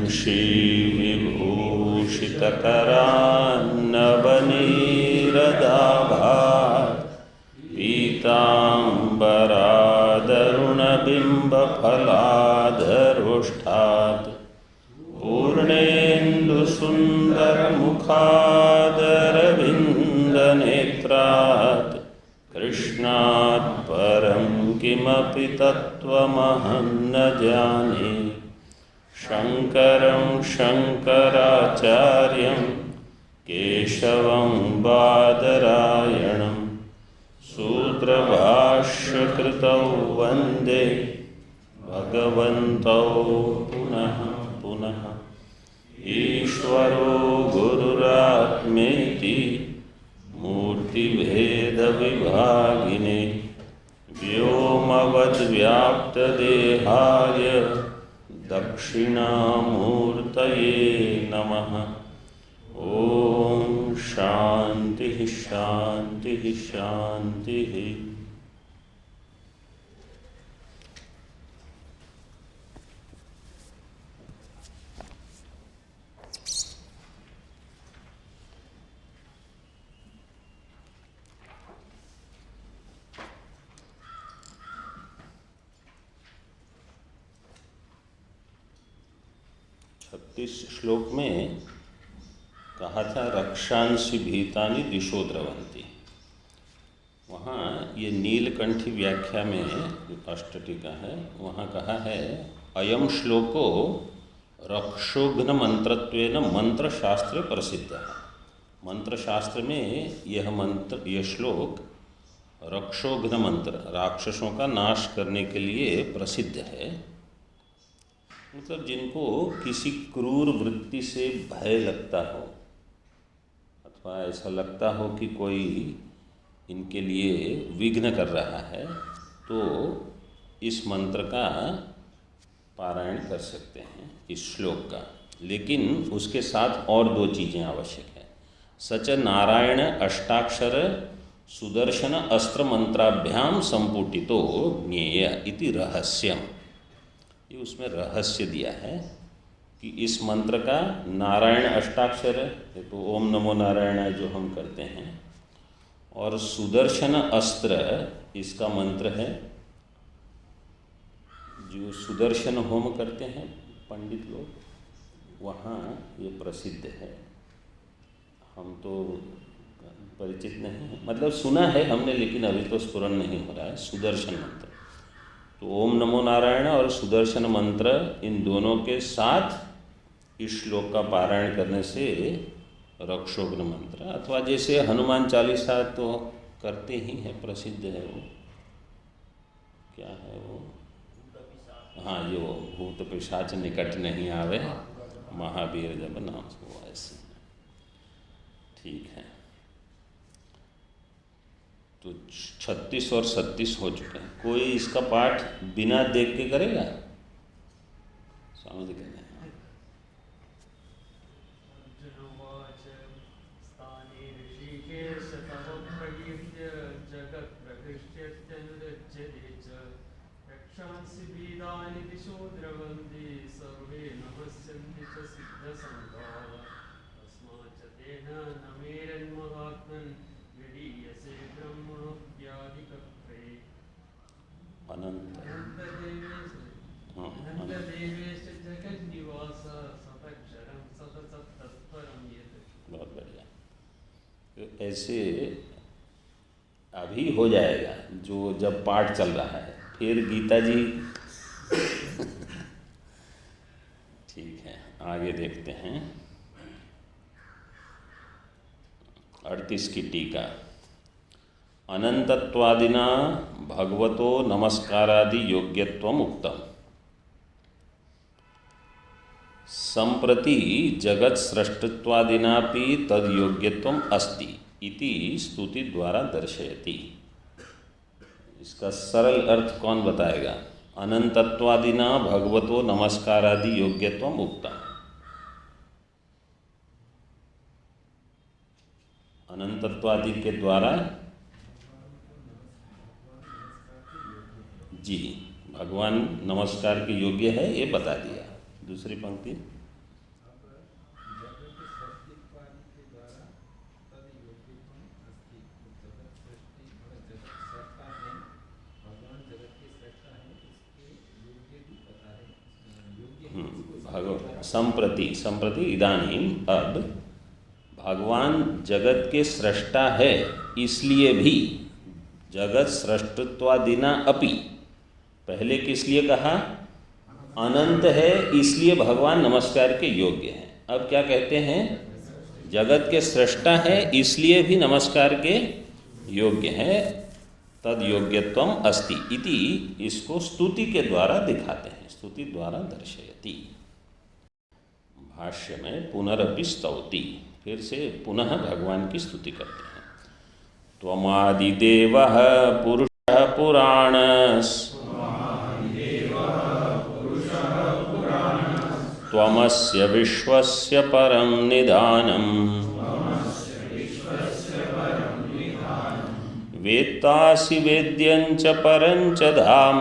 श्रीविभूषितकरान्नवनीरदाभात् पीताम्बरादरुणबिम्बफलादरुष्ठात् पूर्णेन्दुसुन्दरमुखादरविन्दनेत्रात् कृष्णात् परं किमपि तत्त्वमहं न जाने। शङ्करं शङ्कराचार्यं केशवं बादरायणं सूत्रभाष्यकृतौ वन्दे भगवन्तौ पुनः पुनः। ईश्वरो गुरुरात्मेति मूर्तिभेदविभागिने व्योमवद्व्याप्तदेहाय दक्षिणामूर्तये नमः। ओम शांति शांति शांति। 36 श्लोक में कहा था रक्षांसि भीतानि दिशो द्रवंती। वहाँ ये नीलकंठी व्याख्या में जो अष्टटीका है वहाँ कहा है अयम श्लोको रक्षोघ्न मंत्रत्वेन मंत्र शास्त्र प्रसिद्ध है। मंत्र शास्त्र में यह श्लोक रक्षोघ्न मंत्र राक्षसों का नाश करने के लिए प्रसिद्ध है। मतलब जिनको किसी क्रूर वृत्ति से भय लगता हो अथवा ऐसा लगता हो कि कोई इनके लिए विघ्न कर रहा है तो इस मंत्र का पारायण कर सकते हैं इस श्लोक का। लेकिन उसके साथ और दो चीज़ें आवश्यक है। सच नारायण अष्टाक्षर सुदर्शन अस्त्र मंत्राभ्याम संपुटितो ज्ञेय इति रहस्यम। ये उसमें रहस्य दिया है कि इस मंत्र का नारायण अष्टाक्षर है तो ओम नमो नारायण जो हम करते हैं और सुदर्शन अस्त्र इसका मंत्र है। जो सुदर्शन होम करते हैं पंडित लोग वहाँ ये प्रसिद्ध है। हम तो परिचित नहीं हैं, मतलब सुना है हमने लेकिन अभी तो स्फुरन नहीं हो रहा है। सुदर्शन मंत्र तो ओम नमो नारायण और सुदर्शन मंत्र इन दोनों के साथ इस श्लोक का पारायण करने से रक्षोघ्न मंत्र अथवा जैसे हनुमान चालीसा तो करते ही हैं, प्रसिद्ध है वो। क्या है वो? हाँ, ये वो भूत पिशाच निकट नहीं आवे महावीर जब नाम हुआ ऐसे। ठीक है, तो 36 और 37 हो चुके हैं। कोई इसका पाठ बिना देख के करेगा? समझ गए? बहुत बढ़िया। तो ऐसे अभी हो जाएगा जो जब पाठ चल रहा है फिर गीता जी। ठीक है, आगे देखते हैं 38 की टीका। अनंतत्वादिना भगवतो नमस्कारादि योग्यत्वम उक्तम संप्रति जगत सृष्टत्वादिनापि तद योग्यत्वम अस्ति इति स्तुति द्वारा दर्शयति। इसका सरल अर्थ कौन बताएगा? अनंतत्वादिना भगवतो नमस्कारादि योग्यत्वम उक्तम। अनंतत्वादि के द्वारा जी भगवान नमस्कार के योग्य है, ये बता दिया। दूसरी पंक्ति संप्रति इदानीम अब भगवान जगत के सृष्टा है, इसलिए भी जगत सृष्टत्वादिना अपि, पहले किस लिए कहा? अनंत है इसलिए भगवान नमस्कार के योग्य हैं। अब क्या कहते हैं? जगत के सृष्टा है इसलिए भी नमस्कार के योग्य है। तद योग्यत्वम अस्ति इति, इसको स्तुति के द्वारा दिखाते हैं, स्तुति द्वारा दर्शयति। भाष्य में पुनरपि स्तौति, फिर से पुनः भगवान की स्तुति करते हैं। त्वमादिदेवः पुरुषः पुराणस्, त्वमस्य विश्वस्य परं निधानम्, वेत्तासि वेद्यं च परं च धाम,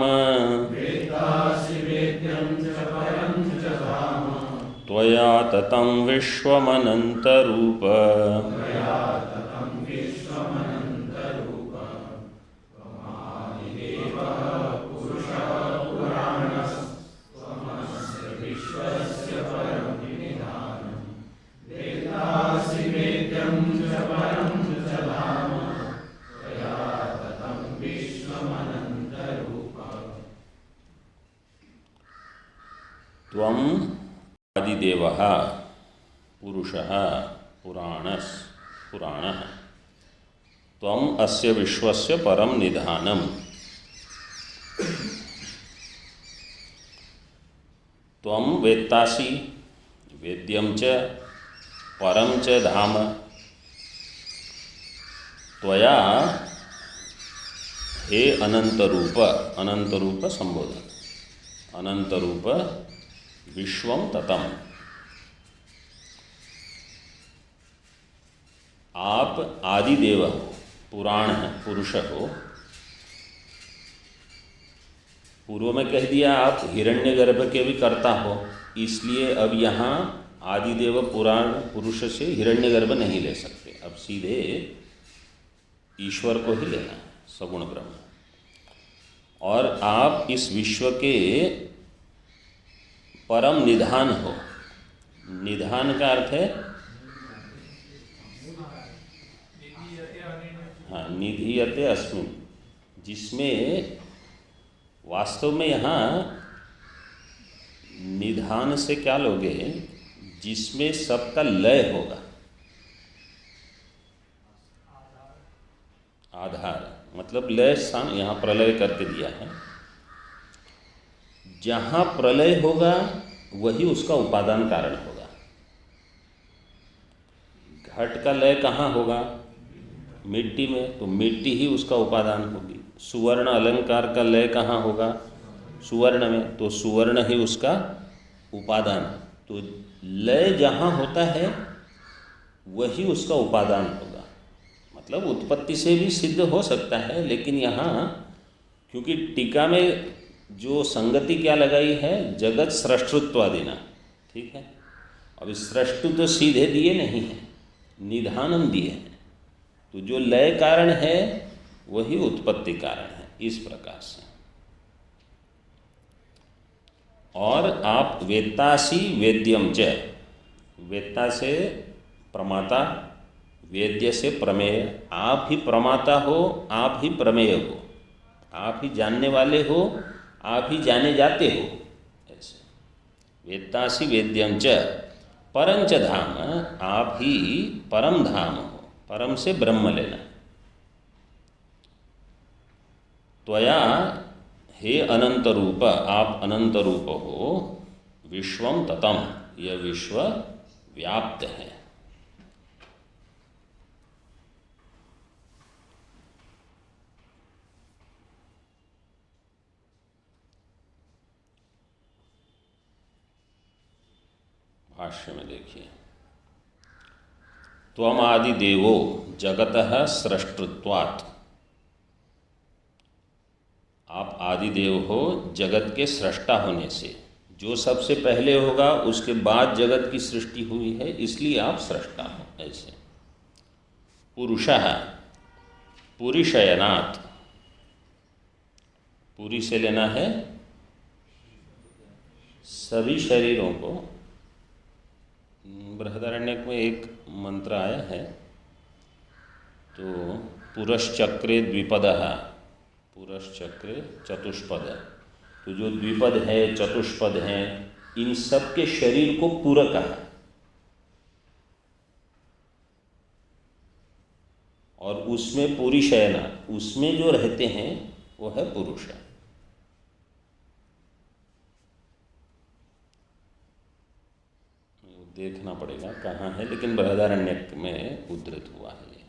त्वया ततं विश्वमनन्तरूप। त्वं आदिदेवः पुरुषः पुराणः, त्वं अस्य विश्वस्य परं निधानम्, त्वं वेत्तासि वेद्यं च परं च धाम, त्वया हे अनंतरूप संबोधन, अनंतरूप विश्वम ततम, आप आदिदेव हो, पुराण है, पुरुष हो। पूर्व में कह दिया आप हिरण्यगर्भ के भी कर्ता हो, इसलिए अब यहाँ आदिदेव पुराण पुरुष से हिरण्यगर्भ नहीं ले सकते, अब सीधे ईश्वर को ही लेना है, सगुण ब्रह्म। और आप इस विश्व के परम निधान हो। निधान का अर्थ है, हाँ, निधीयते अस्मिन्, जिसमें वास्तव में यहाँ निधान से क्या लोगे, जिसमें सबका लय होगा, आधार मतलब लय स्थान, यहाँ प्रलय करके दिया है। जहाँ प्रलय होगा वही उसका उपादान कारण होगा। घट का लय कहाँ होगा? मिट्टी में, तो मिट्टी ही उसका उपादान होगी। सुवर्ण अलंकार का लय कहाँ होगा? सुवर्ण में, तो सुवर्ण ही उसका उपादान। तो लय जहाँ होता है वही उसका उपादान होगा। मतलब उत्पत्ति से भी सिद्ध हो सकता है, लेकिन यहाँ क्योंकि टीका में जो संगति क्या लगाई है, जगत सृष्टत्वादिना, ठीक है। अब सृष्टु तो सीधे दिए नहीं हैं, निधानम दिए हैं, तो जो लय कारण है वही उत्पत्ति कारण है, इस प्रकार से। और आप वेत्तासी वेद्यम च, वेत्ता से प्रमाता, वेद्य से प्रमेय, आप ही प्रमाता हो, आप ही प्रमेय हो, आप ही जानने वाले हो, आप ही जाने जाते हो, ऐसे। वेत्तासी वेद्यम च परंच धाम, आप ही परम धाम हो, परम से ब्रह्म लेना। त्वया हे अनंत रूप, आप अनंत रूप हो, विश्वम ततम, यह विश्व व्याप्त है। भाष्य में देखिए, त्वम आदि देवो जगतः सृष्टत्वात्, आप आदिदेव हो जगत के सृष्टा होने से। जो सबसे पहले होगा उसके बाद जगत की सृष्टि हुई है, इसलिए आप सृष्टा हो, ऐसे। पुरुषः, पुरीशयनात्, पुरी से लेना है सभी शरीरों को, बृहदारण्यक में एक मंत्र आया है, तो पुरश्चक्रे द्विपदः, पुरश्चक्रे चतुष्पद, तो जो द्विपद है, चतुष्पद हैं, इन सब के शरीर को पूरा कहा, और उसमें पूरी शयना, उसमें जो रहते हैं वो है पुरुष। देखना पड़ेगा कहाँ है, लेकिन बृहदारण्यक में उद्धृत हुआ है ये।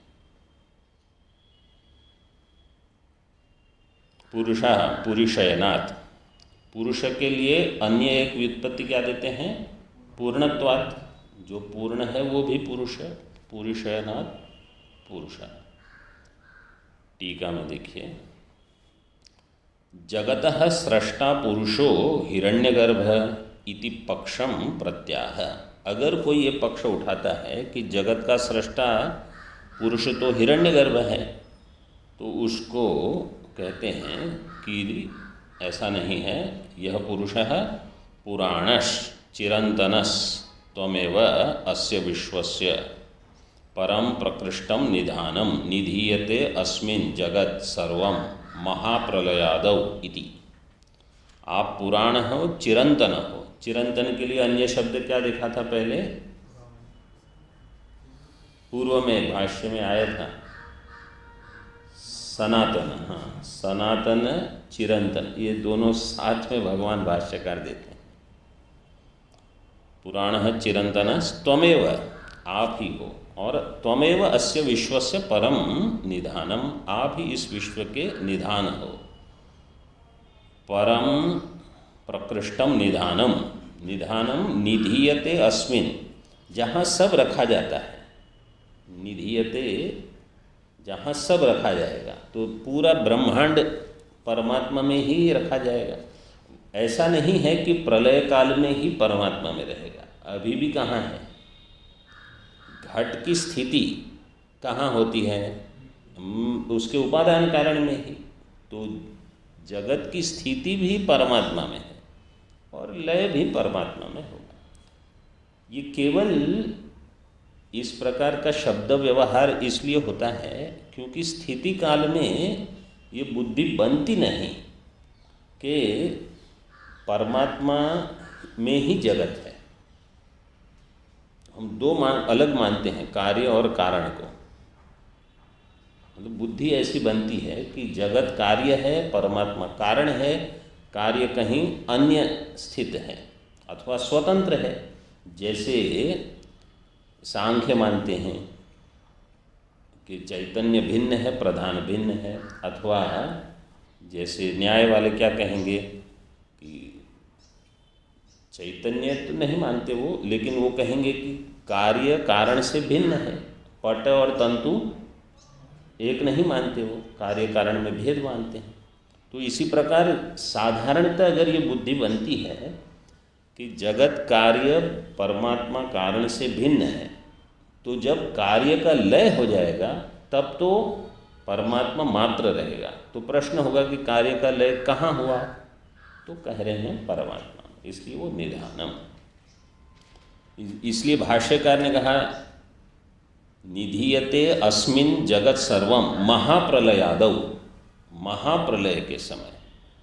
पुरुषा पुरुषयनात्, पुरुष के लिए अन्य एक व्युत्पत्ति क्या देते हैं, पूर्णत्वात्, जो पूर्ण है वो भी पुरुष है, पुरुषयनात् पुरुष। टीका में देखिए, जगतः स्रष्टा पुरुषो हिरण्यगर्भ इति पक्षम प्रत्याह। अगर कोई ये पक्ष उठाता है कि जगत का सृष्टा पुरुष तो हिरण्यगर्भ है, तो उसको कहते हैं कि ऐसा नहीं है, यह पुरुष पुराणश चिरंतनस त्वमेव अस्य विश्वस्य परम प्रकृष्टम निधानम निधीयते अस्मिन् जगत सर्वम महाप्रलयादौ इति। आप पुराण हो, चिरंतन हो। चिरंतन के लिए अन्य शब्द क्या देखा था पहले, पूर्व में भाष्य में आया था, सनातन। हाँ, सनातन चिरंतन, ये दोनों साथ में भगवान भाष्यकार देते हैं। पुराण चिरंतन त्वमेव, आप ही हो, और त्वमेव अस्य विश्वस्य परम निधानम, आप ही इस विश्व के निधान हो। परम प्रकृष्टम निधानम, निधानम निधीयते अस्मिन्, जहाँ सब रखा जाता है, निधीयते जहाँ सब रखा जाएगा, तो पूरा ब्रह्मांड परमात्मा में ही रखा जाएगा। ऐसा नहीं है कि प्रलय काल में ही परमात्मा में रहेगा, अभी भी कहाँ है। घट की स्थिति कहाँ होती है, उसके उपादान कारण में ही, तो जगत की स्थिति भी परमात्मा में है और लय भी परमात्मा में होगा। ये केवल इस प्रकार का शब्द व्यवहार इसलिए होता है क्योंकि स्थिति काल में ये बुद्धि बनती नहीं कि परमात्मा में ही जगत है। हम दो अलग मानते हैं, कार्य और कारण को। मतलब बुद्धि ऐसी बनती है कि जगत कार्य है, परमात्मा कारण है, कार्य कहीं अन्य स्थित है अथवा स्वतंत्र है। जैसे सांख्य मानते हैं कि चैतन्य भिन्न है, प्रधान भिन्न है, अथवा जैसे न्याय वाले क्या कहेंगे कि चैतन्य तो नहीं मानते वो, लेकिन वो कहेंगे कि कार्य कारण से भिन्न है। पट और तंतु एक नहीं मानते, वो कार्य कारण में भेद मानते हैं। तो इसी प्रकार साधारणतः अगर ये बुद्धि बनती है कि जगत कार्य परमात्मा कारण से भिन्न है, तो जब कार्य का लय हो जाएगा तब तो परमात्मा मात्र रहेगा। तो प्रश्न होगा कि कार्य का लय कहाँ हुआ, तो कह रहे हैं परमात्मा, इसलिए वो निधानम। इसलिए भाष्यकार ने कहा निधीयते अस्मिन् जगत सर्वम महाप्रलयादौ, महाप्रलय के समय,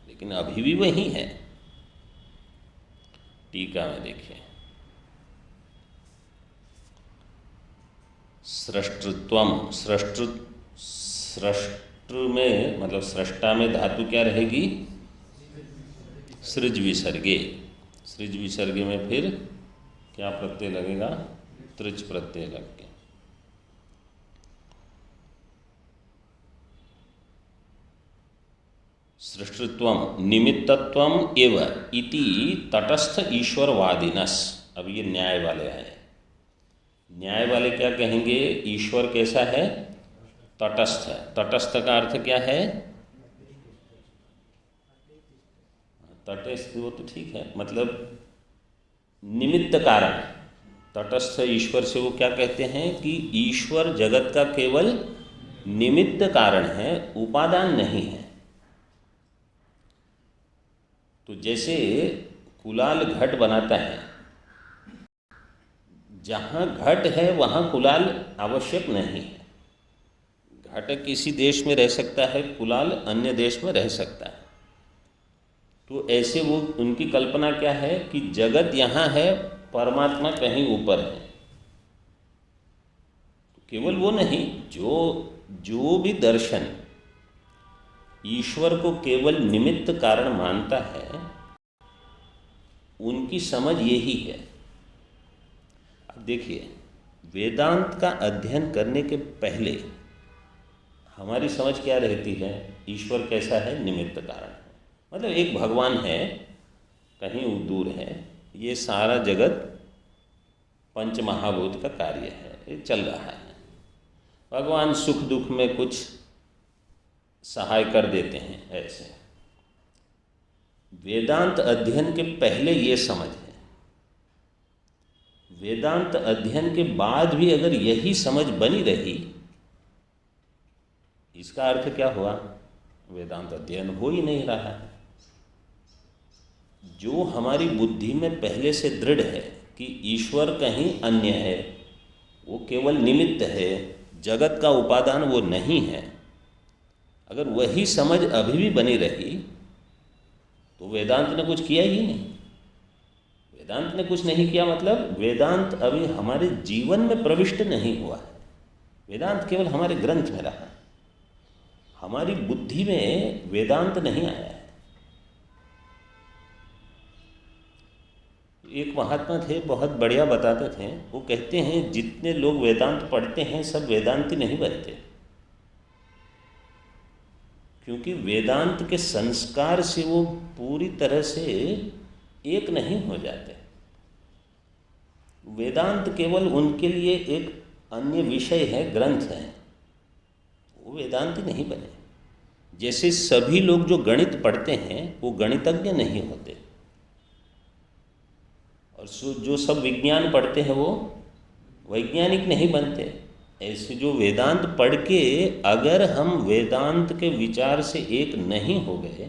लेकिन अभी भी वही है। टीका में देखिए, सृष्टृत्वम, सृष्टु में मतलब सृष्टा में धातु क्या रहेगी, सृज विसर्गे। सृज विसर्गे में फिर क्या प्रत्यय लगेगा, तृच प्रत्यय लग के। सृष्टृत्वम निमित्तत्वम एव इति तटस्थ ईश्वरवादिनस। अब ये न्याय वाले आए। न्याय वाले क्या कहेंगे, ईश्वर कैसा है, तटस्थ है। तटस्थ का अर्थ क्या है, तटस्थ, वो तो ठीक है, मतलब निमित्त कारण। तटस्थ ईश्वर से वो क्या कहते हैं कि ईश्वर जगत का केवल निमित्त कारण है, उपादान नहीं है। तो जैसे कुलाल घट बनाता है, जहाँ घट है वहाँ कुलाल आवश्यक नहीं है। घट किसी देश में रह सकता है, कुलाल अन्य देश में रह सकता है। तो ऐसे वो उनकी कल्पना क्या है कि जगत यहाँ है, परमात्मा कहीं ऊपर है। तो केवल वो नहीं, जो भी दर्शन ईश्वर को केवल निमित्त कारण मानता है, उनकी समझ यही है। अब देखिए, वेदांत का अध्ययन करने के पहले हमारी समझ क्या रहती है? ईश्वर कैसा है? निमित्त कारण है। मतलब एक भगवान है, कहीं दूर है, ये सारा जगत पंच महाभूत का कार्य है, ये चल रहा है। भगवान सुख दुख में कुछ सहाय कर देते हैं। ऐसे वेदांत अध्ययन के पहले ये समझ है। वेदांत अध्ययन के बाद भी अगर यही समझ बनी रही, इसका अर्थ क्या हुआ? वेदांत अध्ययन हो ही नहीं रहा है। जो हमारी बुद्धि में पहले से दृढ़ है कि ईश्वर कहीं अन्य है, वो केवल निमित्त है, जगत का उपादान वो नहीं है, अगर वही समझ अभी भी बनी रही तो वेदांत ने कुछ किया ही नहीं। वेदांत ने कुछ नहीं किया मतलब वेदांत अभी हमारे जीवन में प्रविष्ट नहीं हुआ है। वेदांत केवल हमारे ग्रंथ में रहा, हमारी बुद्धि में वेदांत नहीं आया है। एक महात्मा थे, बहुत बढ़िया बताते थे। वो कहते हैं जितने लोग वेदांत पढ़ते हैं सब वेदांती नहीं बनते, क्योंकि वेदांत के संस्कार से वो पूरी तरह से एक नहीं हो जाते। वेदांत केवल उनके लिए एक अन्य विषय है, ग्रंथ है, वो वेदांती नहीं बने। जैसे सभी लोग जो गणित पढ़ते हैं वो गणितज्ञ नहीं होते, और जो सब विज्ञान पढ़ते हैं वो वैज्ञानिक नहीं बनते। ऐसे जो वेदांत पढ़ के अगर हम वेदांत के विचार से एक नहीं हो गए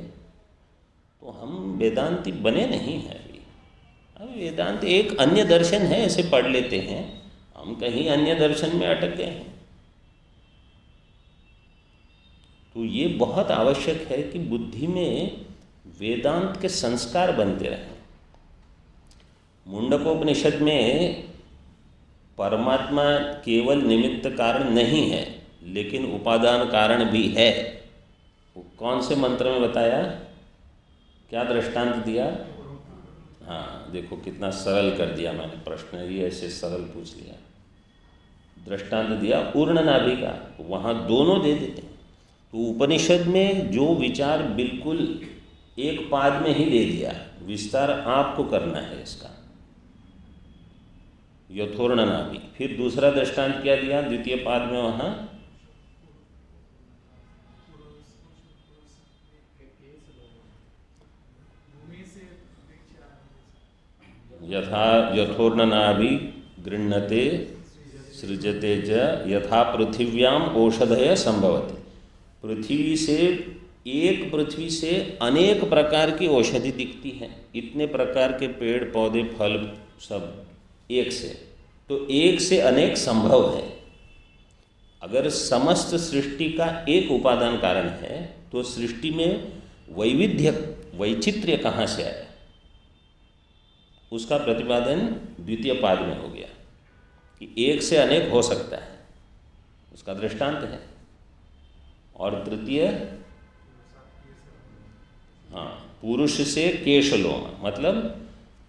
तो हम वेदांती बने नहीं हैं। अब वेदांत एक अन्य दर्शन है, ऐसे पढ़ लेते हैं, हम कहीं अन्य दर्शन में अटक गए हैं। तो ये बहुत आवश्यक है कि बुद्धि में वेदांत के संस्कार बनते रहें। मुंडकोपनिषद में परमात्मा केवल निमित्त कारण नहीं है, लेकिन उपादान कारण भी है। वो कौन से मंत्र में बताया, क्या दृष्टांत दिया? हाँ, देखो कितना सरल कर दिया मैंने प्रश्न, ये ऐसे सरल पूछ लिया। दृष्टांत दिया उर्ण नाभि का, वहाँ दोनों दे देते हैं। तो उपनिषद में जो विचार बिल्कुल एक पाद में ही दे दिया, विस्तार आपको करना है इसका, यथोर्ण नाभि। फिर दूसरा दृष्टांत क्या दिया द्वितीय पाद में? वहाँ यथा यथोर्ण नाभि गृह्णते सृजते च यथा पृथिव्याम औषधय संभवति। पृथ्वी से अनेक प्रकार की औषधि दिखती हैं, इतने प्रकार के पेड़ पौधे फल सब एक से, तो एक से अनेक संभव है। अगर समस्त सृष्टि का एक उपादान कारण है तो सृष्टि में वैचित्र्य कहाँ से आया? उसका प्रतिपादन द्वितीय पाद में हो गया कि एक से अनेक हो सकता है, उसका दृष्टांत है। और तृतीय, हाँ, पुरुष से केशलोम, मतलब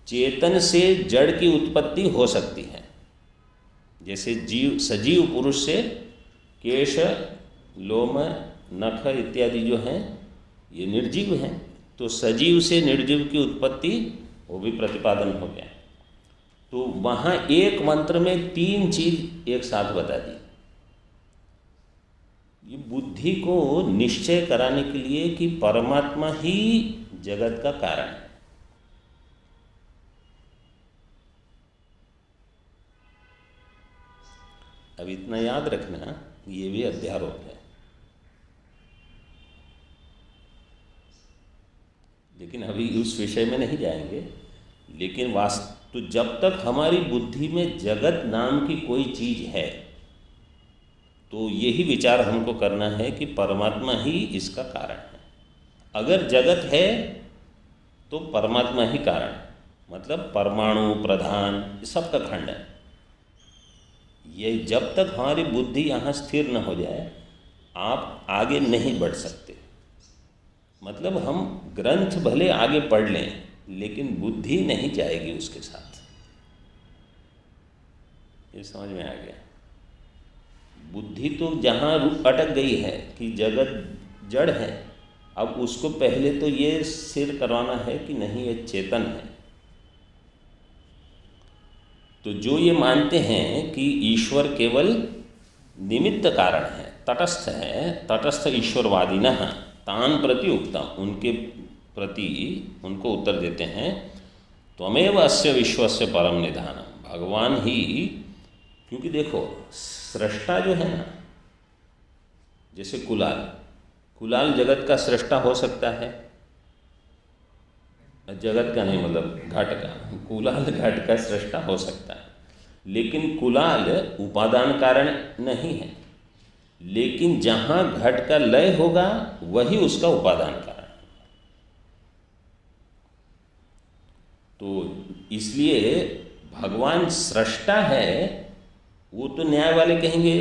चेतन से जड़ की उत्पत्ति हो सकती है। जैसे सजीव पुरुष से केश, लोम, नख इत्यादि जो हैं ये निर्जीव हैं, तो सजीव से निर्जीव की उत्पत्ति वो भी प्रतिपादन हो गया। तो वहाँ एक मंत्र में तीन चीज एक साथ बता दी। ये बुद्धि को निश्चय कराने के लिए कि परमात्मा ही जगत का कारण है। अब इतना याद रखना, ये भी अध्यारोप है, लेकिन अभी उस विषय में नहीं जाएंगे। लेकिन वास्तु जब तक हमारी बुद्धि में जगत नाम की कोई चीज़ है तो यही विचार हमको करना है कि परमात्मा ही इसका कारण है। अगर जगत है तो परमात्मा ही कारण है, मतलब परमाणु प्रधान सबका खंड है। ये जब तक हमारी बुद्धि यहाँ स्थिर न हो जाए आप आगे नहीं बढ़ सकते। मतलब हम ग्रंथ भले आगे पढ़ लें लेकिन बुद्धि नहीं जाएगी उसके साथ। ये समझ में आ गया? बुद्धि तो जहाँ अटक गई है कि जगत जड़ है, अब उसको पहले तो ये सिर करवाना है कि नहीं ये चेतन है। तो जो ये मानते हैं कि ईश्वर केवल निमित्त कारण है, तटस्थ है, तटस्थ ईश्वरवादिनः तान प्रति उक्तम, उनके प्रति उनको उत्तर देते हैं त्वमेव अस्य विश्वस्य परम निधानम, भगवान ही। क्योंकि देखो सृष्टा जो है ना, जैसे कुलाल जगत का सृष्टा हो सकता है, जगत का नहीं मतलब घट का, कुलाल घट का सृष्टा हो सकता है, लेकिन कुलाल उपादान कारण नहीं है। लेकिन जहाँ घट का लय होगा वही उसका उपादान कारण। तो इसलिए भगवान सृष्टा है, वो तो न्याय वाले कहेंगे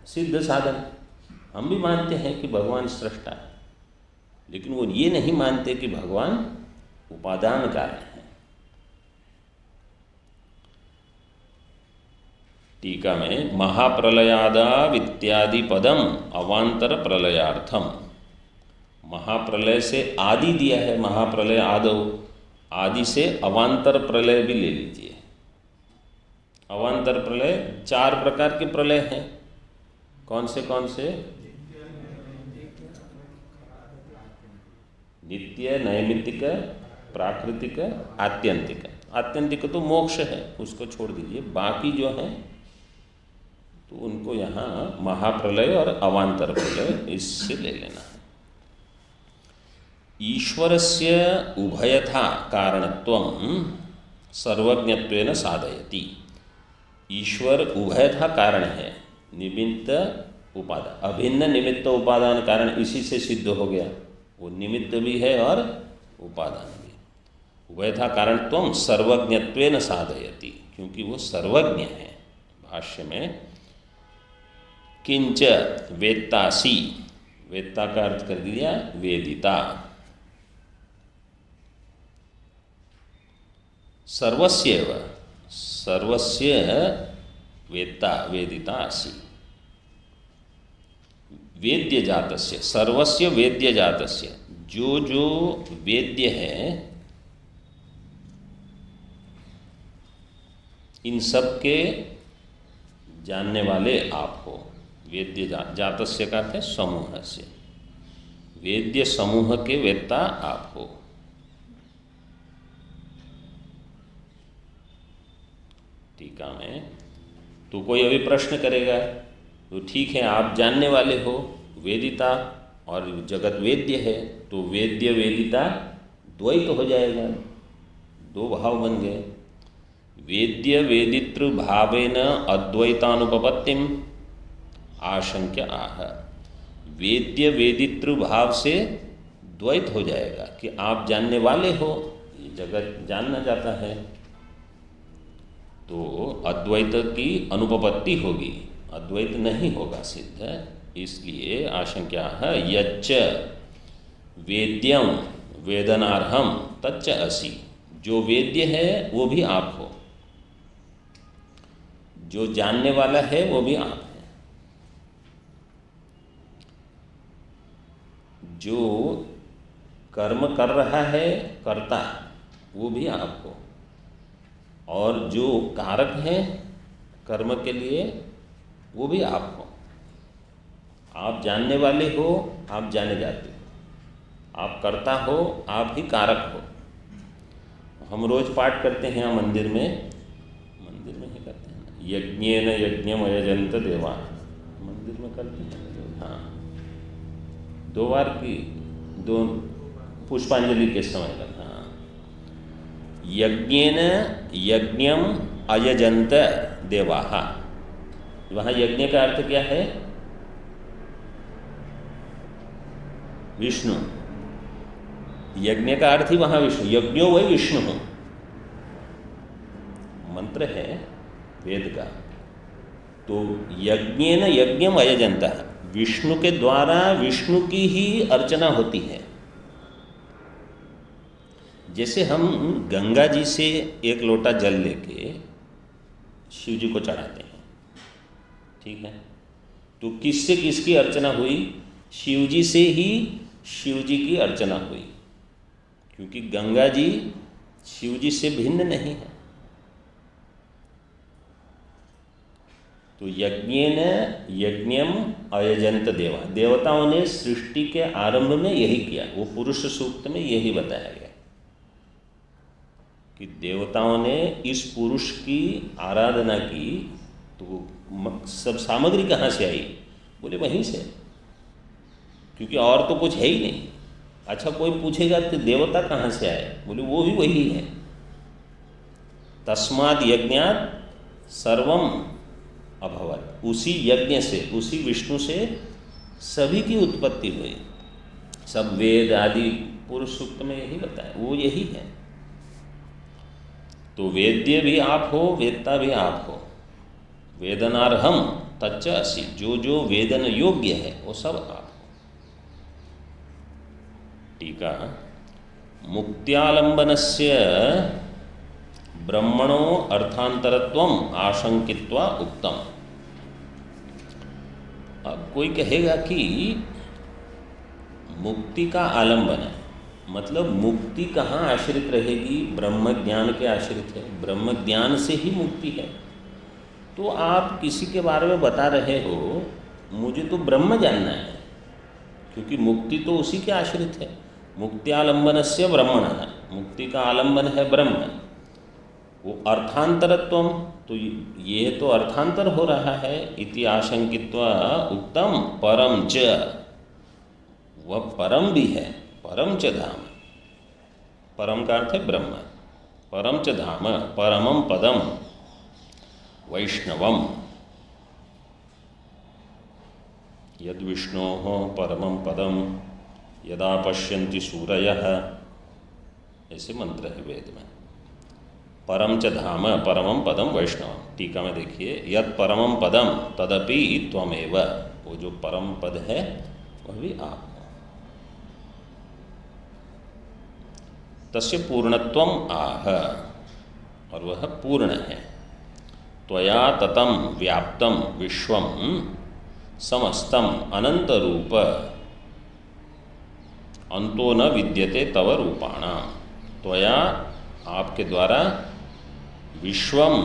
सिद्ध साधन। हम भी मानते हैं कि भगवान सृष्टा है, लेकिन वो ये नहीं मानते कि भगवान उपादान कारण है। टीका में महाप्रलयादाव इत्यादि पदम अवांतर प्रलयार्थम, महाप्रलय से आदि दिया है, महाप्रलय आदव, आदि से अवांतर प्रलय भी ले लीजिए। अवांतर प्रलय 4 प्रकार के प्रलय हैं। कौन से? नित्य, नैमित्तिक, प्राकृतिक, आत्यंतिक। आत्यंतिक तो मोक्ष है, उसको छोड़ दीजिए। बाकी जो हैं तो उनको यहाँ महाप्रलय और अवांतर प्रलय इससे ले लेना है। ईश्वरस्य उभयथा कारणत्वं सर्वज्ञत्वेन साधयति, ईश्वर उभयथा कारण है, निमित्त उपादान, अभिन्न निमित्त उपादान कारण, इसी से सिद्ध हो गया। वो निमित्त भी है और उपादान भी। उभयथा कारणत्वं सर्वज्ञत्वेन साधयति, क्योंकि वो सर्वज्ञ है। भाष्य में किंच वेत्तासी, वेत्ता का अर्थ कर दिया वेदिता। सर्वस्यैव, सर्वस्य वेत्ता वेदिता असि, वेद्य जातस्य, सर्वस्य वेद्य जातस्य, जो जो वेद्य है इन सब के जानने वाले आप हो। वेद्य जातस्य का अर्थ है समूह से, वेद्य समूह के वेत्ता आप हो। टीका में तो कोई अभी प्रश्न करेगा तो ठीक है, आप जानने वाले हो, वेदिता, और जगत वेद्य है, तो वेद्य वेदिता द्वैत हो जाएगा, 2 भाव बन गए। वेद्य वेदितृ भावेन अद्वैतानुपपत्तिम आशंक्य आह, वेद्य वेदितृ भाव से द्वैत हो जाएगा कि आप जानने वाले हो, ये जगत जानना जाता है, तो अद्वैत की अनुपपत्ति होगी, अद्वैत नहीं होगा सिद्ध। इसलिए आशंका है यच्च वेद्यम वेदनार्हम तच्च असि, जो वेद्य है वो भी आप हो, जो जानने वाला है वो भी आप है, जो कर्म कर रहा है कर्ता वो भी आप हो, और जो कारक है कर्म के लिए वो भी आप हो। आप जानने वाले हो, आप जाने जाते हो, आप कर्ता हो, आप ही कारक हो। हम रोज पाठ करते हैं यहाँ मंदिर में ही करते हैं, यज्ञेन यज्ञम अयजंत देवा, मंदिर में करते हैं। हाँ, 2 बार की, 2 पुष्पांजलि के समय का। हाँ, यज्ञेन यज्ञम अयजंत देवाः। वहाँ यज्ञ का अर्थ क्या है? विष्णु। यज्ञ का अर्थ ही वहाँ विष्णु, यज्ञो वही विष्णु हो, मंत्र है वेद का। तो यज्ञेन यज्ञम अयजंत, विष्णु के द्वारा विष्णु की ही अर्चना होती है। जैसे हम गंगा जी से एक लोटा जल लेके शिव जी को चढ़ाते हैं, ठीक है, तो किससे किसकी अर्चना हुई? शिव जी से ही शिव जी की अर्चना हुई, क्योंकि गंगा जी शिव जी से भिन्न नहीं है। तो यज्ञेन यज्ञम अयजंत देवा, देवताओं ने सृष्टि के आरंभ में यही किया। वो पुरुष सूक्त में यही बताया गया कि देवताओं ने इस पुरुष की आराधना की। तो सब सामग्री कहाँ से आई? बोले वहीं से, क्योंकि और तो कुछ है ही नहीं। अच्छा, कोई पूछेगा कि देवता कहाँ से आए? बोले वो भी वही है। तस्माद् यज्ञात् सर्वम अभवत्, उसी यज्ञ से, उसी विष्णु से सभी की उत्पत्ति हुई। सब वेद आदि पुरुष सूक्त में यही बताया, वो यही है। तो वेद्य भी आप हो, वेदता भी आप हो। वेदनार्हम तच्च असि, जो जो वेदन योग्य है वो सब आप हो। टीका, मुक्त्यालंबनस्य ब्रह्मणो अर्थांतरत्वम आशंकित्वा उक्तम। अब कोई कहेगा कि मुक्ति का आलंबन है, मतलब मुक्ति कहाँ आश्रित रहेगी? ब्रह्म ज्ञान के आश्रित है, ब्रह्म ज्ञान से ही मुक्ति है। तो आप किसी के बारे में बता रहे हो, मुझे तो ब्रह्म जानना है, क्योंकि मुक्ति तो उसी के आश्रित है। मुक्त्यालंबनस्य ब्रह्मणः, मुक्ति का आलंबन है ब्रह्म। वो अर्थांतरत्वम, तो ये तो अर्थांतर हो रहा है। इति आशंकित्वा उक्तम परम च, वह परम भी है। परम च धाम, परम का अर्थ है ब्रह्म। परम च धाम परमम पदम वैष्णवम, यद विष्णोः परमं पदम यदा पश्यन्ति सूरयः, ऐसे मंत्र है वेद में। परम च धाम परमं पदम वैष्णवम। टीका में देखिए, यद परमं पदम तदपि त्वमेव, वो जो परम पद है वह भी आप हो। तस्य पूर्णत्वम आह, और वह पूर्ण है। त्वया ततम व्याप्तम विश्वम समस्तम अनंत रूप अंतो न विद्यते तव रूपाणाम। त्वया, आपके द्वारा, विश्वम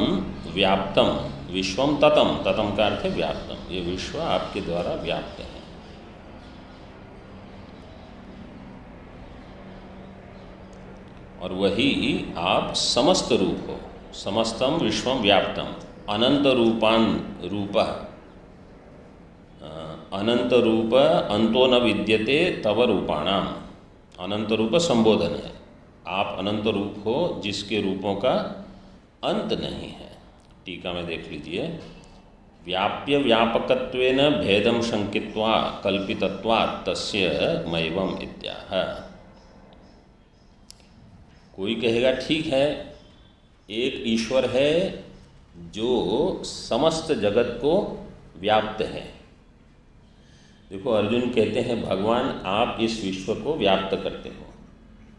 व्याप्तम, विश्वम ततम, ततम का अर्थ है व्याप्तम, ये विश्व आपके द्वारा व्याप्त है। और वही आप समस्त रूप हो। समस्तम विश्वम व्याप्तम, अनंत रूपान रूप, अनंत रूप अंतो न विद्यते तव रूपाणाम। अनंत रूप संबोधन है, आप अनंत रूप हो जिसके रूपों का अंत नहीं है। टीका में देख लीजिए, व्याप्य व्यापकत्वेन भेदम शंकित्वा कल्पितत्वात् तस्य मैवम इत्याह। कोई कहेगा ठीक है, एक ईश्वर है जो समस्त जगत को व्याप्त है। देखो, अर्जुन कहते हैं भगवान आप इस विश्व को व्याप्त करते हो।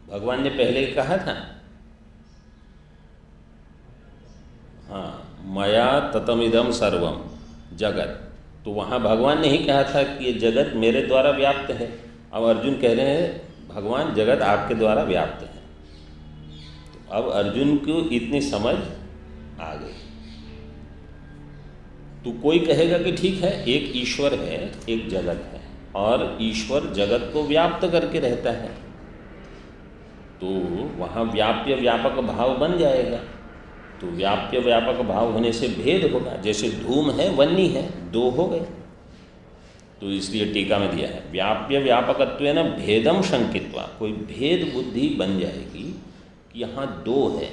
भगवान ने पहले ही कहा था, हाँ, मया ततमिदम सर्वम जगत। तो वहाँ भगवान ने ही कहा था कि ये जगत मेरे द्वारा व्याप्त है। अब अर्जुन कह रहे हैं भगवान जगत आपके द्वारा व्याप्त है। तो अब अर्जुन को इतनी समझ आ गई। तो कोई कहेगा कि ठीक है, एक ईश्वर है, एक जगत है, और ईश्वर जगत को व्याप्त करके रहता है, तो वहाँ व्याप्य व्यापक भाव बन जाएगा। तो व्याप्य व्यापक भाव होने से भेद होगा। जैसे धूम है वन्नी है, दो हो गए। तो इसलिए टीका में दिया है, व्याप्य व्यापकत्वेन भेदम शंकित्वा, कोई भेद बुद्धि बन जाएगी यहाँ दो है,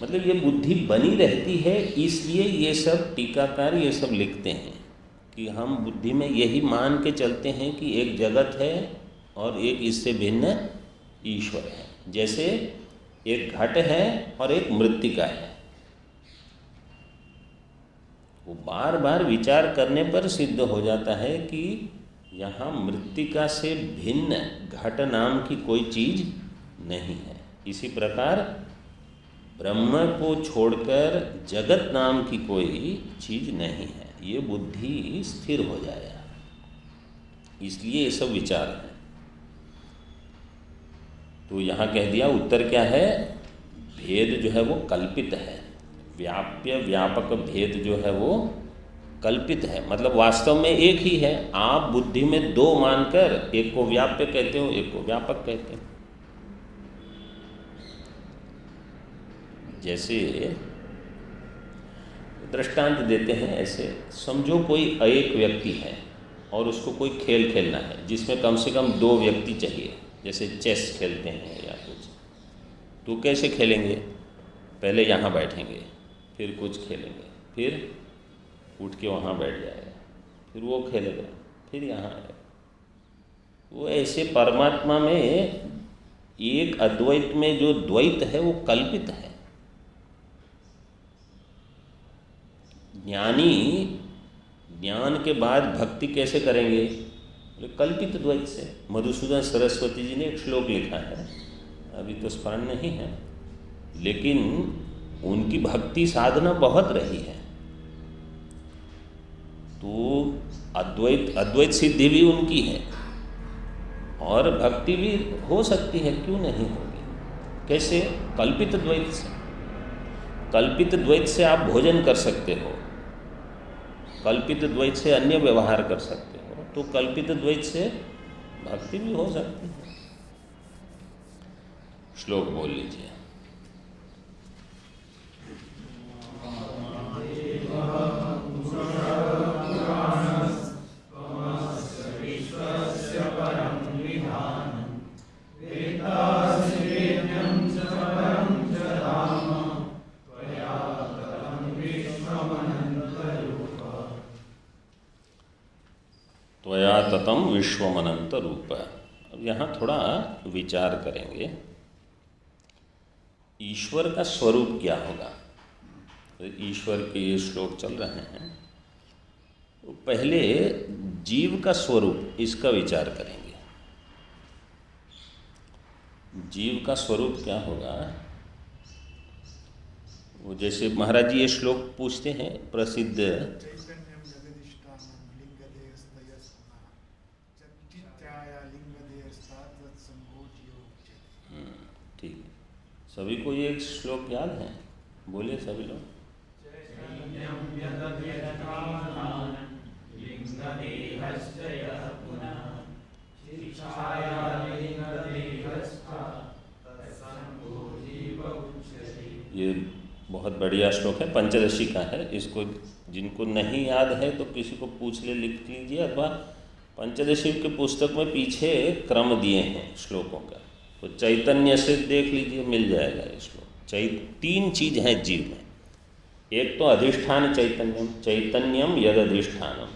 मतलब ये बुद्धि बनी रहती है। इसलिए ये सब टीकाकार ये सब लिखते हैं कि हम बुद्धि में यही मान के चलते हैं कि एक जगत है और एक इससे भिन्न ईश्वर है। जैसे एक घट है और एक मृत्तिका है, वो बार बार विचार करने पर सिद्ध हो जाता है कि यहाँ मृत्तिका से भिन्न घट नाम की कोई चीज़ नहीं है। इसी प्रकार ब्रह्म को छोड़कर जगत नाम की कोई चीज़ नहीं है। ये बुद्धि स्थिर हो जाए, इसलिए ये सब विचार है। तो यहाँ कह दिया उत्तर क्या है, भेद जो है वो कल्पित है। व्याप्य व्यापक भेद जो है वो कल्पित है, मतलब वास्तव में एक ही है। आप बुद्धि में दो मानकर एक को व्याप्य कहते हो, एक को व्यापक कहते हो। जैसे दृष्टांत देते हैं, ऐसे समझो कोई एक व्यक्ति है और उसको कोई खेल खेलना है जिसमें कम से कम दो व्यक्ति चाहिए, जैसे चेस खेलते हैं या कुछ। तो कैसे खेलेंगे, पहले यहाँ बैठेंगे, फिर कुछ खेलेंगे, फिर उठ के वहाँ बैठ जाएगा, फिर वो खेलेगा, फिर यहाँ आएगा। वो ऐसे परमात्मा में एक अद्वैत में जो द्वैत है वो कल्पित है। ज्ञानी ज्ञान के बाद भक्ति कैसे करेंगे, कल्पित द्वैत से। मधुसूदन सरस्वती जी ने एक श्लोक लिखा है, अभी तो स्मरण नहीं है, लेकिन उनकी भक्ति साधना बहुत रही है। तो अद्वैत सिद्धि भी उनकी है और भक्ति भी हो सकती है, क्यों नहीं होगी। कैसे, कल्पित द्वैत से। कल्पित द्वैत से आप भोजन कर सकते हो, कल्पित द्वैत से अन्य व्यवहार कर सकते हो, तो कल्पित द्वैत से भक्ति भी हो सकती है। श्लोक बोल लीजिए। त्वया ततं विश्वमनंत रूप। अब यहाँ थोड़ा विचार करेंगे, ईश्वर का स्वरूप क्या होगा। तो ईश्वर के ये श्लोक चल रहे हैं, तो पहले जीव का स्वरूप, इसका विचार करेंगे। जीव का स्वरूप क्या होगा। वो जैसे महाराज जी ये श्लोक पूछते हैं, प्रसिद्ध ठीक है, सभी को ये श्लोक याद है, बोलिए सभी लोग। ये बहुत बढ़िया श्लोक है, पंचदशी का है। इसको जिनको नहीं याद है तो किसी को पूछ ले, लिख लीजिए, अथवा पंचदशी के पुस्तक में पीछे क्रम दिए हैं श्लोकों का, तो चैतन्य से देख लीजिए, मिल जाएगा ये श्लोक। तीन चीज़ हैं जीव में, एक तो अधिष्ठान चैतन्यम, चैतन्यम यद अधिष्ठानम।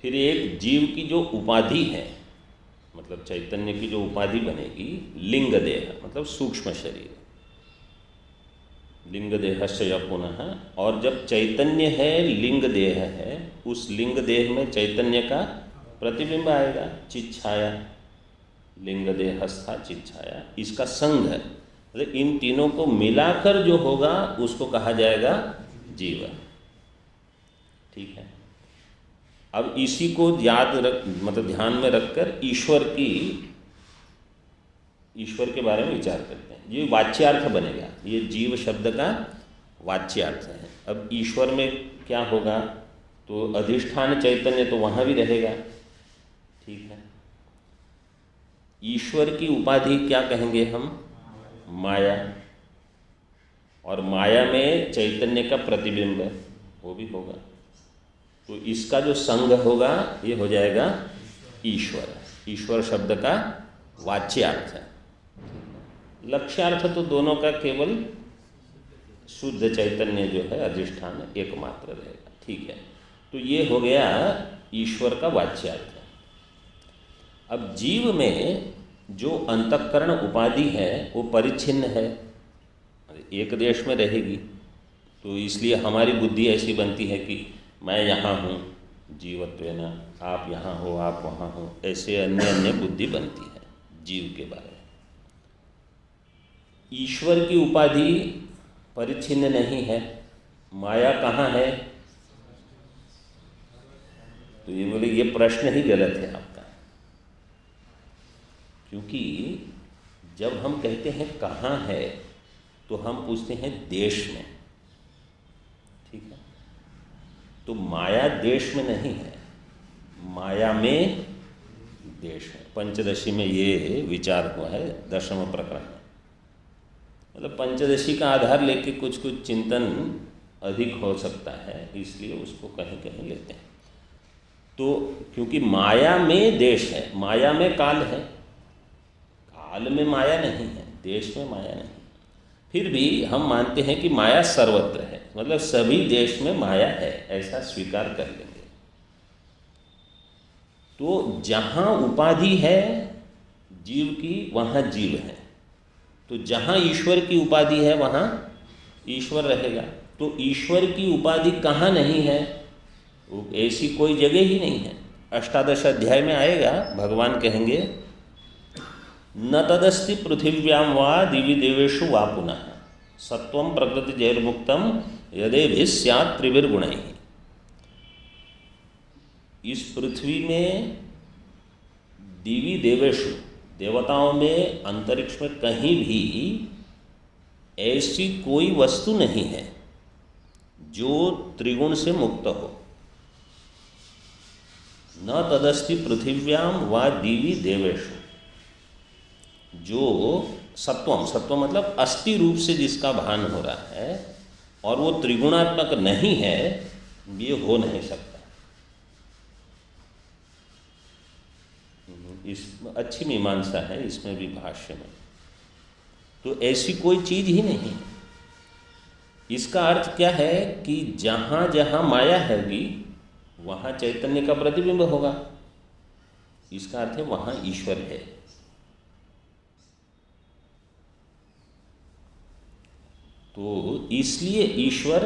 फिर एक जीव की जो उपाधि है, मतलब चैतन्य की जो उपाधि बनेगी, लिंग देह, मतलब सूक्ष्म शरीर, लिंग देहस्य पुनः। और जब चैतन्य है, लिंग देह है, उस लिंग देह में चैतन्य का प्रतिबिंब आएगा, चिच्छाया, लिंग देहस्था चिच्छाया, इसका संग है। मतलब इन तीनों को मिलाकर जो होगा उसको कहा जाएगा जीव। ठीक है, अब इसी को याद रख, मतलब ध्यान में रखकर ईश्वर के बारे में विचार करते हैं। ये वाच्यार्थ बनेगा, ये जीव शब्द का वाच्यार्थ है। अब ईश्वर में क्या होगा, तो अधिष्ठान चैतन्य तो वहाँ भी रहेगा। ठीक है, ईश्वर की उपाधि क्या कहेंगे हम, माया, और माया में चैतन्य का प्रतिबिंब वो भी होगा। तो इसका जो संग होगा ये हो जाएगा ईश्वर। ईश्वर शब्द का वाच्यार्थ है। लक्ष्यार्थ तो दोनों का केवल शुद्ध चैतन्य जो है अधिष्ठान एकमात्र रहेगा। ठीक है, तो ये हो गया ईश्वर का वाच्यार्थ। अब जीव में जो अंतःकरण उपाधि है वो परिच्छिन्न है, एक देश में रहेगी, तो इसलिए हमारी बुद्धि ऐसी बनती है कि मैं यहाँ हूँ जीवत्वेन, आप यहाँ हो आप वहाँ हो, ऐसे अन्य अन्य बुद्धि बनती है जीव के बारे में। ईश्वर की उपाधि परिच्छिन्न नहीं है। माया कहाँ है? तो ये बोले ये प्रश्न ही गलत है आपका, क्योंकि जब हम कहते हैं कहाँ है तो हम पूछते हैं देश में। ठीक है, तो माया देश में नहीं है, माया में देश है। पंचदशी में ये विचार हुआ है, दशम प्रकरण में। मतलब पंचदशी का आधार लेके कुछ कुछ चिंतन अधिक हो सकता है, इसलिए उसको कहीं कहीं लेते हैं। तो क्योंकि माया में देश है, माया में काल है, काल में माया नहीं है, देश में माया नहीं। फिर भी हम मानते हैं कि माया सर्वत्र है, मतलब सभी देश में माया है, ऐसा स्वीकार कर लेंगे। तो जहाँ उपाधि है जीव की वहाँ जीव है, तो जहाँ ईश्वर की उपाधि है वहाँ ईश्वर रहेगा। तो ईश्वर की उपाधि कहाँ नहीं है? वो ऐसी कोई जगह ही नहीं है। अष्टादश अध्याय में आएगा, भगवान कहेंगे न तदस्ति पृथिव्यां वा दिवि देवेषु वा पुनः सत्वं प्रकृति जैर्मुक्तम यदेभिः स्यात् त्रिभिर्गुणैः। इस पृथ्वी में, दिवि देवेषु, देवताओं में, अंतरिक्ष में कहीं भी ऐसी कोई वस्तु नहीं है जो त्रिगुण से मुक्त हो। न तदस्ति पृथिव्यां वा दिवि देवेषु, जो सत्वम, सत्व मतलब अस्थि रूप से जिसका भान हो रहा है और वो त्रिगुणात्मक नहीं है, ये हो नहीं सकता। इस अच्छी मीमांसा है इसमें भी, भाष्य में। तो ऐसी कोई चीज ही नहीं। इसका अर्थ क्या है कि जहाँ जहाँ माया हैगी वहाँ चैतन्य का प्रतिबिंब होगा। इसका अर्थ है वहाँ ईश्वर है। तो इसलिए ईश्वर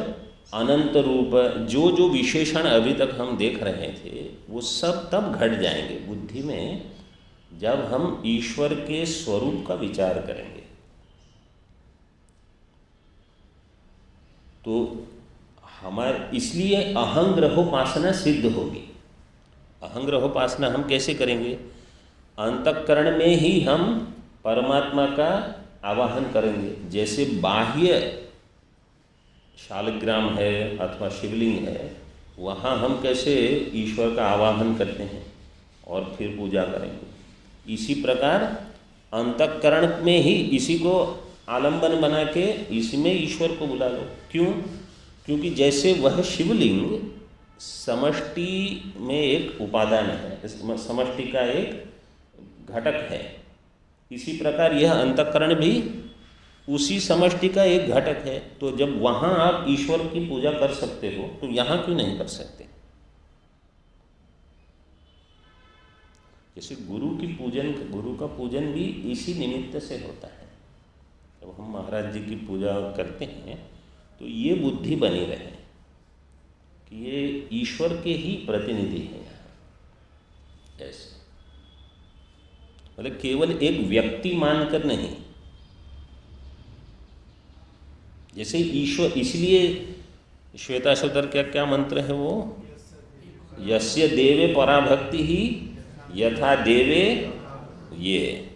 अनंत रूप, जो जो विशेषण अभी तक हम देख रहे थे वो सब तब घट जाएंगे बुद्धि में जब हम ईश्वर के स्वरूप का विचार करेंगे। तो हमारे इसलिए अहंग्रहोपासना सिद्ध होगी। अहंग्रहोपासना हम कैसे करेंगे? अंतःकरण में ही हम परमात्मा का आवाहन करेंगे। जैसे बाह्य शालिग्राम है अथवा शिवलिंग है, वहाँ हम कैसे ईश्वर का आवाहन करते हैं और फिर पूजा करेंगे, इसी प्रकार अंतःकरण में ही इसी को आलंबन बना के इसी में ईश्वर को बुला लो। क्यों? क्योंकि जैसे वह शिवलिंग समष्टि में एक उपादान है, समष्टि का एक घटक है, इसी प्रकार यह अंतःकरण भी उसी समष्टि का एक घटक है। तो जब वहाँ आप ईश्वर की पूजा कर सकते हो तो यहाँ क्यों नहीं कर सकते? जैसे गुरु का पूजन भी इसी निमित्त से होता है। जब हम महाराज जी की पूजा करते हैं तो ये बुद्धि बनी रहे कि ये ईश्वर के ही प्रतिनिधि हैं यहाँ। ऐसे मतलब केवल एक व्यक्ति मानकर नहीं। जैसे ईश्वर, इसलिए श्वेताश्वतर क्या मंत्र है वो, यस्य देवे पराभक्ति ही यथा देवे ये,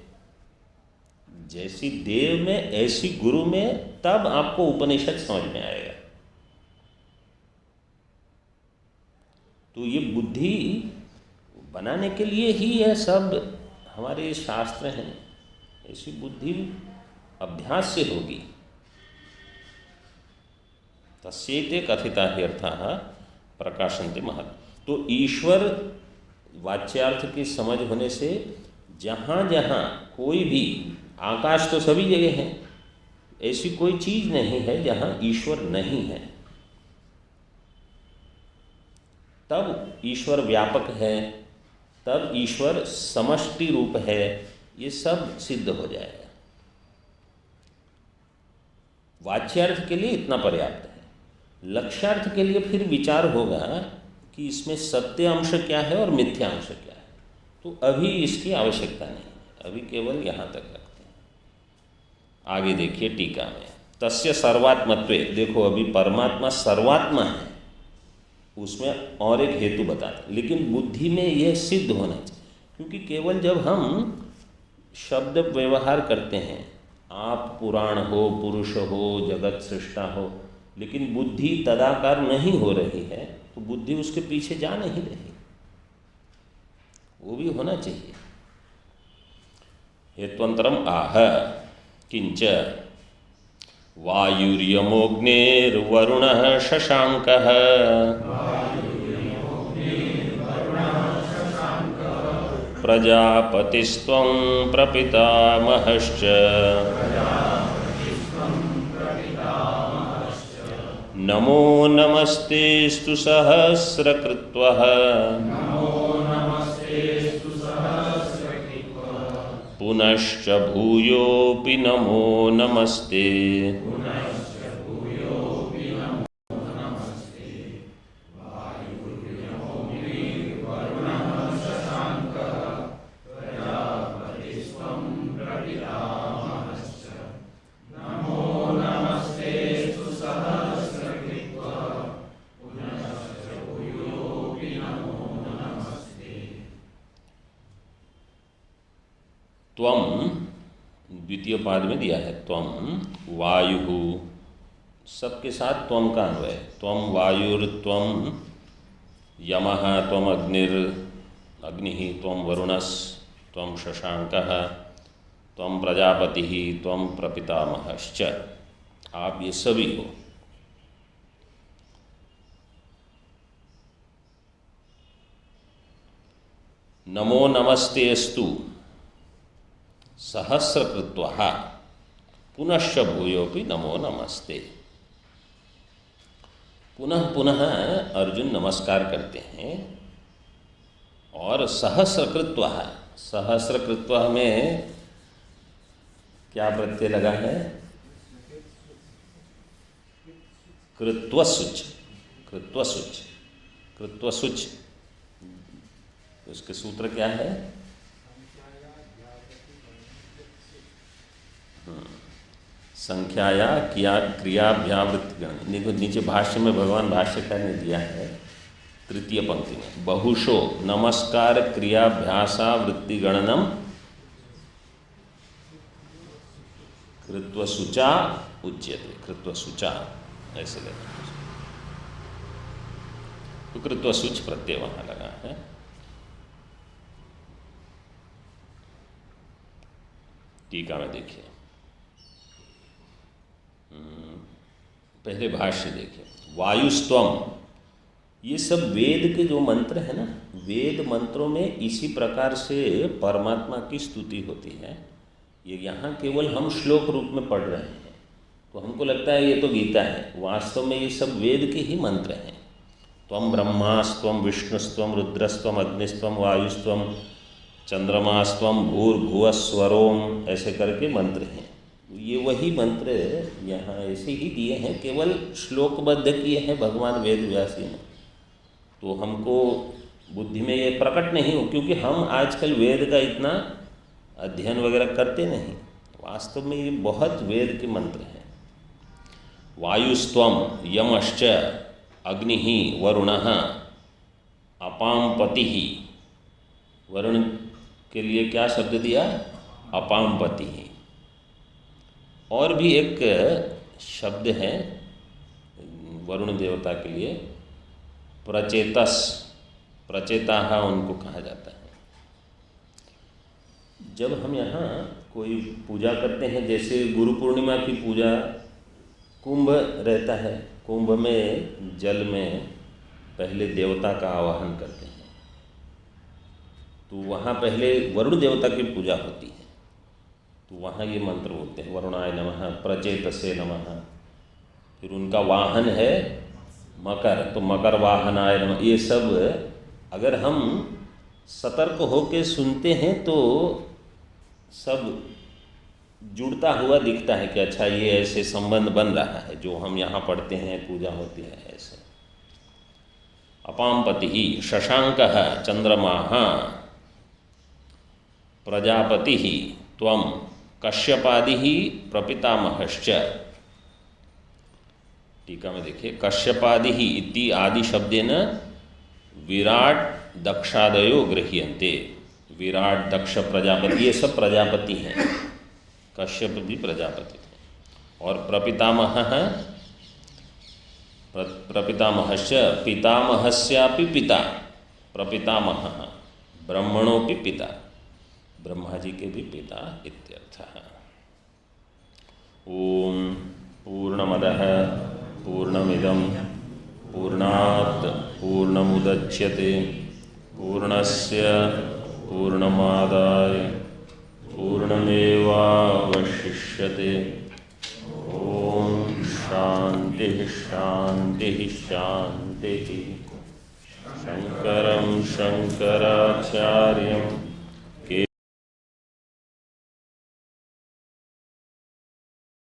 जैसी देव में ऐसी गुरु में, तब आपको उपनिषद समझ में आएगा। तो ये बुद्धि बनाने के लिए ही यह सब हमारे शास्त्र हैं। ऐसी बुद्धि अभ्यास से होगी। तस्येते कथिता ही अर्थाः प्रकाशन्ते महत्। तो ईश्वर वाच्यार्थ की समझ होने से जहाँ जहाँ कोई भी आकाश तो सभी जगह है, ऐसी कोई चीज़ नहीं है जहाँ ईश्वर नहीं है। तब ईश्वर व्यापक है, तब ईश्वर समष्टि रूप है, ये सब सिद्ध हो जाएगा। वाच्यार्थ के लिए इतना पर्याप्त है। लक्ष्यार्थ के लिए फिर विचार होगा कि इसमें सत्य अंश क्या है और मिथ्या अंश क्या है, तो अभी इसकी आवश्यकता नहीं है, अभी केवल यहाँ तक रखते हैं। आगे देखिए टीका में, तस्य सर्वात्मत्वे, देखो अभी परमात्मा सर्वात्मा है, उसमें और एक हेतु बताते, लेकिन बुद्धि में यह सिद्ध होना चाहिए, क्योंकि केवल जब हम शब्द व्यवहार करते हैं, आप पुराण हो, पुरुष हो, जगत सृष्टा हो, लेकिन बुद्धि तदाकार नहीं हो रही है, तो बुद्धि उसके पीछे जा नहीं रही, वो भी होना चाहिए। हेत्वंतरम आह किंच वायुर्यमोऽग्निर्वरुणः शशांकः प्रजापतिस्त्वं प्रपितामहश्च नमो नमस्तेस्तु सहस्रकृत्वः पुनश्च भूयोऽपि नमो नमस्ते। त्वम द्वितीय पाद में दिया है, त्वम वायु, सबके साथ त्वम का अन्वय, त्वम वायुर्त्वम यमः त्वम अग्निः त्वम वरुणस् त्वम शशांकः त्वम प्रजापतिः त्वम प्रपितामहश्च, आप ये सभी हो। नमो नमस्तेस्तु सहस्रकृत्वः पुनश्च भूयोऽपि नमो नमस्ते। पुनः पुनः अर्जुन नमस्कार करते हैं, और सहस्रकृत्वः, सहस्रकृत्वः में क्या प्रत्यय लगा है? कृत्वसुच, कृत्वसुच, कृत्वसुच, उसके सूत्र क्या है? संख्याया क्रियाभ्यावृत्ति गण। देखो नीचे भाष्य में भगवान भाष्यकार ने दिया है तृतीय पंक्ति में, बहुशो नमस्कार क्रियाभ्यासावृत्ति गणनम कृत्वसुचा उच्यते, कृत्वसुचा ऐसे लगा, तो कृत्वसुच प्रत्यय वहाँ लगा है। टीका में देखिए, पहले भाष्य देखिए, वायुस्त्वम, ये सब वेद के जो मंत्र है ना, वेद मंत्रों में इसी प्रकार से परमात्मा की स्तुति होती है। ये यहाँ केवल हम श्लोक रूप में पढ़ रहे हैं, तो हमको लगता है ये तो गीता है, वास्तव में ये सब वेद के ही मंत्र हैं। त्वम ब्रह्मास्त्वम विष्णुस्त्वम रुद्रस्त्वम अग्निस्त्वम वायुस्त्वम चंद्रमास्त्वम भूर्भुवस्वरोम, ऐसे करके मंत्र हैं। ये वही मंत्र यहाँ ऐसे ही दिए हैं, केवल श्लोकबद्ध किए हैं भगवान वेद व्यासी ने, तो हमको बुद्धि में ये प्रकट नहीं हो, क्योंकि हम आजकल वेद का इतना अध्ययन वगैरह करते नहीं। वास्तव में ये बहुत वेद के मंत्र हैं। वायुस्त्वम यमश्च अग्निः वरुणः अपामपतिः, वरुण के लिए क्या शब्द दिया? अपामपतिः। और भी एक शब्द है वरुण देवता के लिए, प्रचेतस, प्रचेताः उनको कहा जाता है। जब हम यहाँ कोई पूजा करते हैं, जैसे गुरु पूर्णिमा की पूजा, कुंभ रहता है, कुंभ में जल में पहले देवता का आवाहन करते हैं, तो वहाँ पहले वरुण देवता की पूजा होती है। तो वहाँ ये मंत्र बोलते हैं, वरुणाय नमः, प्रचेतसे नमः। फिर उनका वाहन है मकर, तो मकर वाहनाय नमः। ये सब अगर हम सतर्क होकर सुनते हैं तो सब जुड़ता हुआ दिखता है कि अच्छा ये ऐसे संबंध बन रहा है, जो हम यहाँ पढ़ते हैं, पूजा होती है ऐसे। अपाम्पति ही शशांकः चंद्रमाः प्रजापति ही त्वं कश्यपादि ही प्रपितामहश्च। टीका में देखिए, कश्यपादि ही इति आदि शब्देन विराट दक्षादयो गृह्यन्ते। विराट, दक्ष, प्रजापति, ये सब प्रजापति हैं। कश्यप भी प्रजापति थे। और प्रपितामहः, प्रपितामहश्च पितामहस्यापि पिता, प्रपितामहः ब्रह्मणोपि पिता, ब्रह्मा जी के भी पिता इत्यर्थः। ओम पूर्णमदः पूर्णमिदं पूर्णात् पूर्णमुदच्यते पूर्णस्य पूर्णमादाय पूर्णमेवावशिष्यते। ओम शांति शांति शांति। शंकरं शंकराचार्यं